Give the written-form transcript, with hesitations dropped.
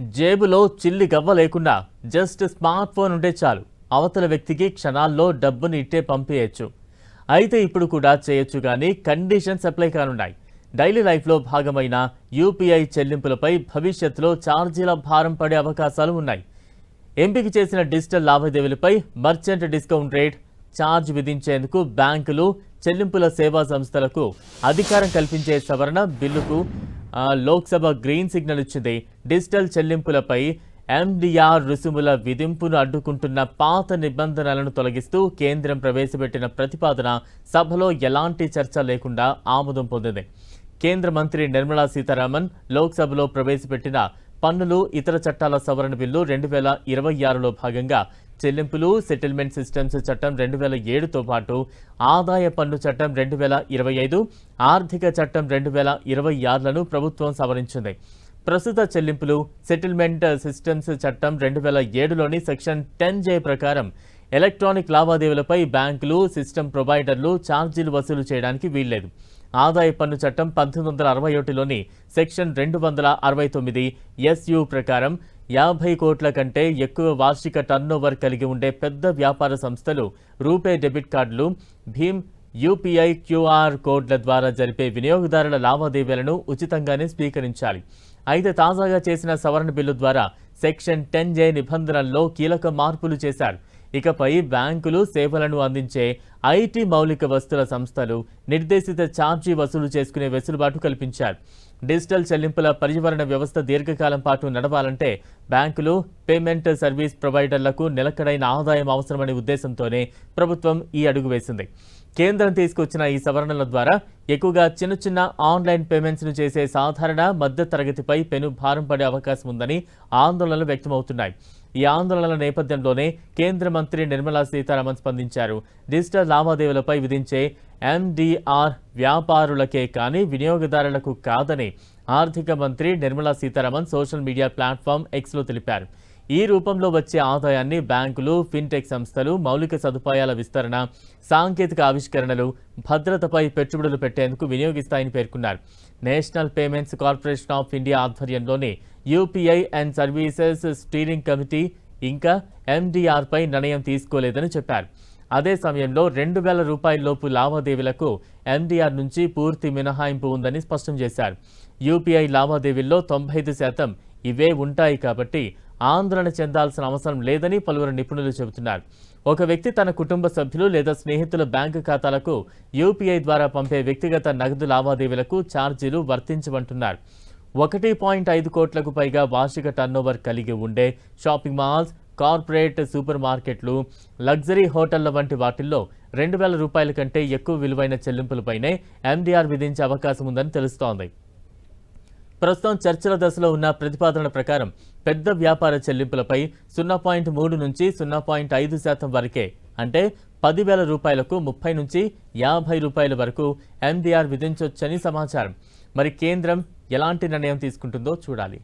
జేబులో చిల్లి గవ్వ లేకుండా జస్ట్ స్మార్ట్ ఫోన్ ఉంటే చాలు అవతల వ్యక్తికి క్షణాల్లో డబ్బుని ఇట్టే పంపేయచ్చు. అయితే ఇప్పుడు కూడా చేయొచ్చు, కానీ కండిషన్స్ అప్లై కానున్నాయి. డైలీ లైఫ్లో భాగమైన యూపీఐ చెల్లింపులపై భవిష్యత్తులో ఛార్జీల భారం పడే అవకాశాలు ఉన్నాయి. ఎంపిక చేసిన డిజిటల్ లావాదేవీలపై మర్చెంట్ డిస్కౌంట్ రేట్ ఛార్జ్ విధించేందుకు బ్యాంకులు, చెల్లింపుల సేవా సంస్థలకు అధికారం కల్పించే సవరణ బిల్లుకు లోక్సభ గ్రీన్ సిగ్నల్ ఇచ్చింది. డిజిటల్ చెల్లింపులపై ఎండిఆర్ రుసుముల విధింపును అడ్డుకుంటున్న పాత నిబంధనలను తొలగిస్తూ కేంద్రం ప్రవేశపెట్టిన ప్రతిపాదన సభలో ఎలాంటి చర్చ లేకుండా ఆమోదం పొందింది. కేంద్ర మంత్రి నిర్మలా సీతారామన్ లోక్సభలో ప్రవేశపెట్టిన పన్నులు, ఇతర చట్టాల సవరణ బిల్లు 2026లో భాగంగా చెల్లింపులు, సెటిల్మెంట్ సిస్టమ్స్ చట్టం 2007తో పాటు ఆదాయ పన్ను చట్టం 2025, ఆర్థిక చట్టం 2026లను ప్రభుత్వం సవరించింది. ప్రస్తుత చెల్లింపులు, సెటిల్మెంట్ సిస్టమ్స్ చట్టం 2007లోని సెక్షన్ 10J ప్రకారం ఎలక్ట్రానిక్ లావాదేవీలపై బ్యాంకులు, సిస్టమ్ ప్రొవైడర్లు ఛార్జీలు వసూలు చేయడానికి వీల్లేదు. ఆదాయ పన్ను చట్టం 1961లోని సెక్షన్ 269 SU ప్రకారం 50 కోట్ల కంటే ఎక్కువ వార్షిక టర్నోవర్ కలిగి ఉండే పెద్ద వ్యాపార సంస్థలు రూపే డెబిట్ కార్డులు, భీమ్ యూపీఐ QR కోడ్ల ద్వారా జరిపే వినియోగదారుల లావాదేవీలను ఉచితంగానే స్వీకరించాలి. అయితే తాజాగా చేసిన సవరణ బిల్లు ద్వారా సెక్షన్ 10J నిబంధనల్లో కీలక మార్పులు చేశారు. ఇకపై బ్యాంకులు, సేవలను అందించే ఐటీ మౌలిక వస్తువుల సంస్థలు నిర్దేశిత ఛార్జీ వసూలు చేసుకునే వెసులుబాటు కల్పించారు. డిజిటల్ చెల్లింపుల పరివరణ వ్యవస్థ దీర్ఘకాలం పాటు నడవాలంటే బ్యాంకులు, పేమెంట్ సర్వీస్ ప్రొవైడర్లకు నిలకడైన ఆదాయం అవసరమనే ఉద్దేశంతోనే ప్రభుత్వం ఈ అడుగు వేసింది. కేంద్రం తీసుకొచ్చిన ఈ సవరణల ద్వారా ఎక్కువగా చిన్న ఆన్లైన్ పేమెంట్స్ను చేసే సాధారణ, మధ్య తరగతిపై పెను భారం పడే అవకాశం ఉందని ఆందోళనలు వ్యక్తమవుతున్నాయి. ఈ ఆందోళనల నేపథ్యంలోనే కేంద్ర మంత్రి నిర్మలా సీతారామన్ స్పందించారు. డిజిటల్ లావాదేవీలపై విధించే ఎండిఆర్ వ్యాపారులకే కానీ వినియోగదారులకు కాదని ఆర్థిక మంత్రి Nirmala Sitharaman social media platform Xలో తెలిపారు. ఈ రూపంలో వచ్చే ఆదాయాన్ని బ్యాంకులు, ఫిన్టెక్ సంస్థలు మౌలిక సదుపాయాల విస్తరణ, సాంకేతిక ఆవిష్కరణలు, భద్రతపై పెట్టుబడులు పెట్టేందుకు వినియోగిస్తాయని పేర్కొన్నారు. National payments corporation of India ఆధ్వర్యంలోని UPI and services steering committee ఇంకా ఎండిఆర్పై నిర్ణయం తీసుకోలేదని చెప్పారు. అదే సమయంలో 2000 రూపాయలలోపు లావాదేవీలకు ఎండిఆర్ నుంచి పూర్తి మినహాయింపు ఉందని స్పష్టం చేశారు. యూపీఐ లావాదేవీల్లో 95% ఇవే ఉంటాయి కాబట్టి ఆందోళన చెందాల్సిన అవసరం లేదని పలువురు నిపుణులు చెబుతున్నారు. ఒక వ్యక్తి తన కుటుంబ సభ్యులు లేదా స్నేహితుల బ్యాంకు ఖాతాలకు యూపీఐ ద్వారా పంపే వ్యక్తిగత నగదు లావాదేవీలకు ఛార్జీలు వర్తించమంటున్నారు. 1.5 కోట్లకు పైగా వార్షిక టర్నోవర్ కలిగి ఉండే షాపింగ్ మాల్స్, కార్పొరేట్ సూపర్ మార్కెట్లు, లగ్జరీ హోటళ్ల వంటి వాటిల్లో 2000 రూపాయల కంటే ఎక్కువ విలువైన చెల్లింపులపైనే ఎండిఆర్ విధించే అవకాశం ఉందని తెలుస్తోంది. ప్రస్తుతం చర్చల దశలో ఉన్న ప్రతిపాదనల ప్రకారం పెద్ద వ్యాపార చెల్లింపులపై 0.3 నుంచి 0.5% వరకే, అంటే 10,000 రూపాయలకు 30 నుంచి 50 రూపాయల వరకు ఎండిఆర్ విధించొచ్చని సమాచారం. మరి కేంద్రం ఎలాంటి నిర్ణయం తీసుకుంటుందో చూడాలి.